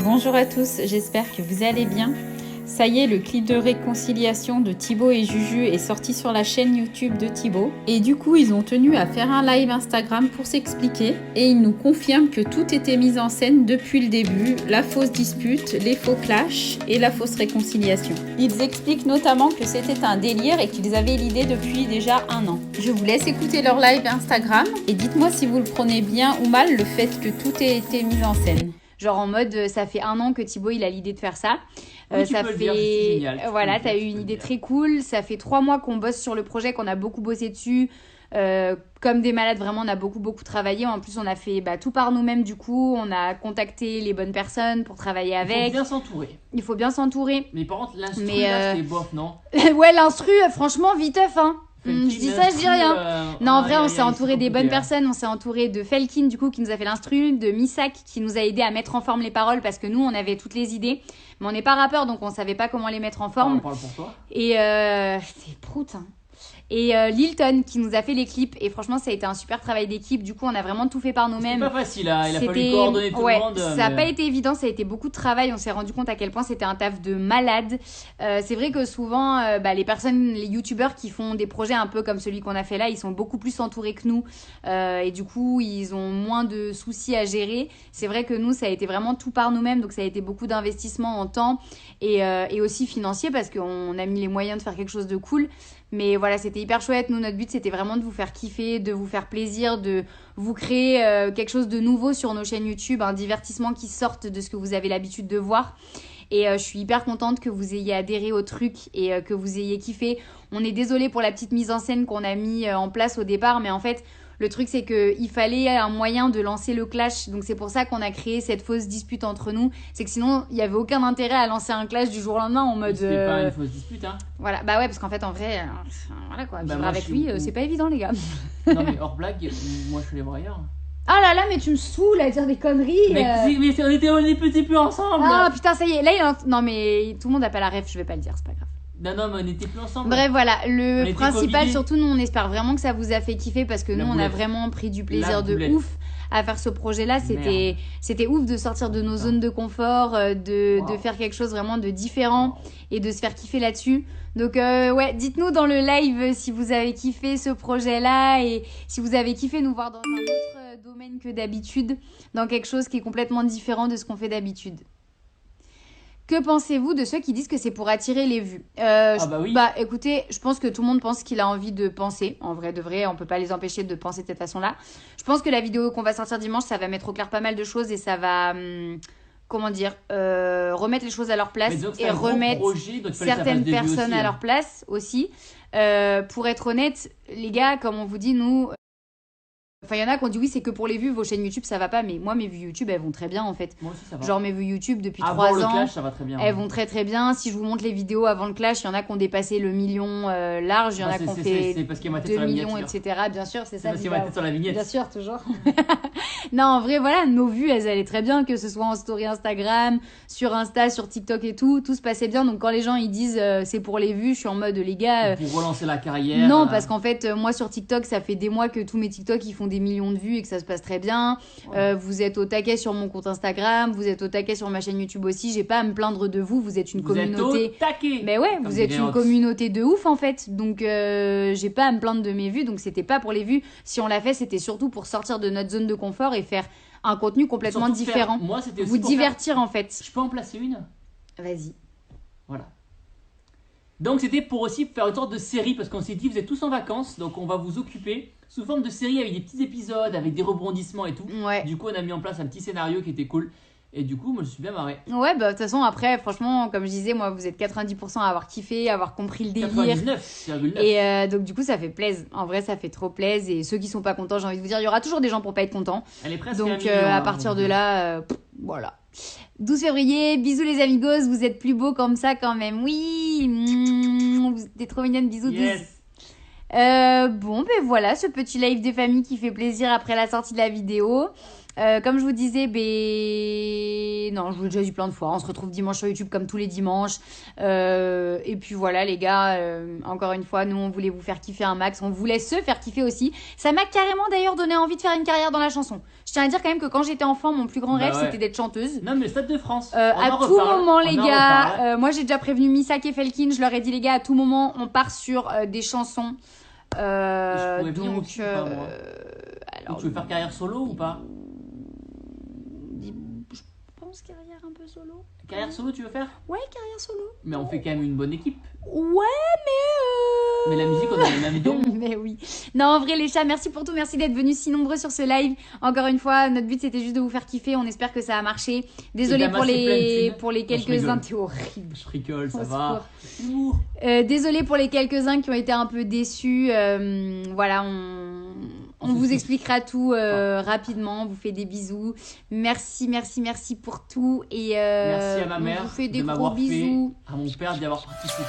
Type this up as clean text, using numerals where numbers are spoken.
Bonjour à tous, j'espère que vous allez bien. Ça y est, le clip de réconciliation de Thibaut et Juju est sorti sur la chaîne YouTube de Thibaut. Et du coup, ils ont tenu à faire un live Instagram pour s'expliquer. Et ils nous confirment que tout était mis en scène depuis le début, la fausse dispute, les faux clashs et la fausse réconciliation. Ils expliquent notamment que c'était un délire et qu'ils avaient l'idée depuis déjà 1 an. Je vous laisse écouter leur live Instagram et dites-moi si vous le prenez bien ou mal, le fait que tout ait été mis en scène. Genre en mode, ça fait 1 an que Thibaut il a l'idée de faire ça. Oui, Ça le fait, dire, c'est génial. voilà, t'as eu une idée très cool. Ça fait 3 mois qu'on bosse sur le projet, qu'on a beaucoup bossé dessus. Comme des malades, vraiment, on a beaucoup travaillé. En plus, on a fait tout par nous-mêmes. Du coup, on a contacté les bonnes personnes pour travailler avec. Il faut bien s'entourer. Il faut bien s'entourer. Mais par contre, l'instru, là, c'était bof, non? Ouais, l'instru, franchement, viteuf, hein. Je dis ça, je dis rien. Non, en vrai, on s'est entouré des bonnes personnes. On s'est entouré de Felkin, du coup, qui nous a fait l'instru, de Misak, qui nous a aidé à mettre en forme les paroles parce que nous, on avait toutes les idées. Mais on n'est pas rappeur, donc on savait pas comment les mettre en forme. On parle pour toi. Et c'est prout, hein. Et Lilton qui nous a fait les clips. Et franchement, ça a été un super travail d'équipe. Du coup, on a vraiment tout fait par nous-mêmes. C'est pas facile, hein. Il a fallu coordonner tout le monde. Ça n'a pas été évident, ça a été beaucoup de travail. On s'est rendu compte à quel point c'était un taf de malade. C'est vrai que souvent, les personnes, les youtubeurs qui font des projets un peu comme celui qu'on a fait là, ils sont beaucoup plus entourés que nous. Et du coup, ils ont moins de soucis à gérer. C'est vrai que nous, ça a été vraiment tout par nous-mêmes. Donc, ça a été beaucoup d'investissement en temps et aussi financier parce qu'on a mis les moyens de faire quelque chose de cool. Mais voilà, c'était hyper chouette. Nous, notre but, c'était vraiment de vous faire kiffer, de vous faire plaisir, de vous créer quelque chose de nouveau sur nos chaînes YouTube, un divertissement qui sorte de ce que vous avez l'habitude de voir. Et je suis hyper contente que vous ayez adhéré au truc et que vous ayez kiffé. On est désolé pour la petite mise en scène qu'on a mis en place au départ, mais en fait, le truc, c'est qu'il fallait un moyen de lancer le clash. Donc, c'est pour ça qu'on a créé cette fausse dispute entre nous. C'est que sinon, il n'y avait aucun intérêt à lancer un clash du jour au lendemain en mode... C'était pas une fausse dispute, hein. Voilà, bah ouais, parce qu'en fait, en vrai, voilà quoi, vivre avec lui, c'est pas évident, les gars. Non, mais hors blague, moi, je suis allé voir ailleurs. Ah là là, mais tu me saoules à dire des conneries. Mais on était plus ensemble. Ah putain, ça y est. Là, non, mais tout le monde n'a pas la ref, je vais pas le dire, c'est pas grave. Non, mais on n'était plus ensemble. Bref, voilà, le On principal, était surtout, nous, on espère vraiment que ça vous a fait kiffer parce que nous, on a vraiment pris du plaisir de ouf à faire ce projet-là. C'était ouf de sortir de nos zones de confort, de faire quelque chose vraiment de différent et de se faire kiffer là-dessus. Donc, ouais, dites-nous dans le live si vous avez kiffé ce projet-là et si vous avez kiffé nous voir dans un autre domaine que d'habitude, dans quelque chose qui est complètement différent de ce qu'on fait d'habitude. Que pensez-vous de ceux qui disent que c'est pour attirer les vues? Oui. Écoutez, je pense que tout le monde pense qu'il a envie de penser. En vrai de vrai, on peut pas les empêcher de penser de cette façon-là. Je pense que la vidéo qu'on va sortir dimanche, ça va mettre au clair pas mal de choses et ça va, remettre les choses à leur place et remettre certaines personnes à leur place aussi. Pour être honnête, les gars, comme on vous dit, nous... Enfin, il y en a qui ont dit oui, c'est que pour les vues, vos chaînes YouTube, ça va pas. Mais moi, mes vues YouTube, elles vont très bien en fait. Moi aussi, ça va. Genre, mes vues YouTube depuis avant 3 ans. Le clash, ça va très bien. Elles vont très bien. Si je vous montre les vidéos avant le clash, il y en a qui ont dépassé le million large. Il y en a qui ont fait 2 millions, etc. Bien sûr, c'est ça. Parce qu'il y a ma tête sur la vignette. Bien sûr, toujours. Non, en vrai, voilà, nos vues, elles allaient très bien. Que ce soit en story Instagram, sur Insta, sur TikTok et tout. Tout se passait bien. Donc, quand les gens ils disent c'est pour les vues, je suis en mode les gars. Pour relancer la carrière. Non, parce qu'en fait, moi sur TikTok, ça fait des mois que tous mes TikTok ils font des millions de vues et que ça se passe très bien. Vous êtes au taquet sur mon compte Instagram, vous êtes au taquet sur ma chaîne YouTube aussi. J'ai pas à me plaindre de vous. Vous êtes une communauté. Êtes au taquet. Mais ouais, vous êtes une communauté de ouf en fait. Donc j'ai pas à me plaindre de mes vues. Donc c'était pas pour les vues. Si on l'a fait, c'était surtout pour sortir de notre zone de confort et faire un contenu complètement différent. Moi, c'était aussi vous divertir en fait. Je peux en placer une? Vas-y. Voilà. Donc c'était pour aussi faire une sorte de série parce qu'on s'est dit vous êtes tous en vacances donc on va vous occuper sous forme de série avec des petits épisodes, avec des rebondissements et tout. Ouais. Du coup on a mis en place un petit scénario qui était cool et du coup moi je suis bien marré. Ouais de toute façon après franchement comme je disais moi vous êtes 90% à avoir kiffé, à avoir compris le délire. 99,9. Et donc du coup ça fait plaisir. En vrai ça fait trop plaisir et ceux qui sont pas contents j'ai envie de vous dire il y aura toujours des gens pour pas être contents. Elle est presque donc à partir de là voilà. 12 février, bisous les amigos, vous êtes plus beaux comme ça quand même, oui, vous êtes trop mignonnes, bisous. Yes. Bon, ben voilà, ce petit live des familles qui fait plaisir après la sortie de la vidéo. Comme je vous disais, non, je vous l'ai déjà dit plein de fois. On se retrouve dimanche sur YouTube comme tous les dimanches. Et puis voilà, les gars, encore une fois, nous, on voulait vous faire kiffer un max. On voulait se faire kiffer aussi. Ça m'a carrément d'ailleurs donné envie de faire une carrière dans la chanson. Je tiens à dire quand même que quand j'étais enfant, mon plus grand rêve, c'était d'être chanteuse. Non, mais le Stade de France. À tout moment, les gars, moi j'ai déjà prévenu Missak et Felkin. Je leur ai dit, les gars, à tout moment, on part sur des chansons. Je pourrais venir donc, aussi, pas, moi. alors, tu veux faire carrière solo ou pas? Je pense carrière un peu solo. Carrière solo, tu veux faire? Ouais, carrière solo. Mais on fait quand même une bonne équipe. Ouais, Mais la musique, on a les mêmes dons. mais oui. Non, en vrai, les chats, merci pour tout. Merci d'être venus si nombreux sur ce live. Encore une fois, notre but, c'était juste de vous faire kiffer. On espère que ça a marché. Désolée pour les quelques-uns. T'es horrible. Je rigole, ça Au va. secours. Désolée pour les quelques-uns qui ont été un peu déçus. Voilà, on vous expliquera tout rapidement. On vous fait des bisous. Merci pour tout. Et merci à ma mère on vous fait des de gros m'avoir bisous. fait, à mon père d'y avoir participé.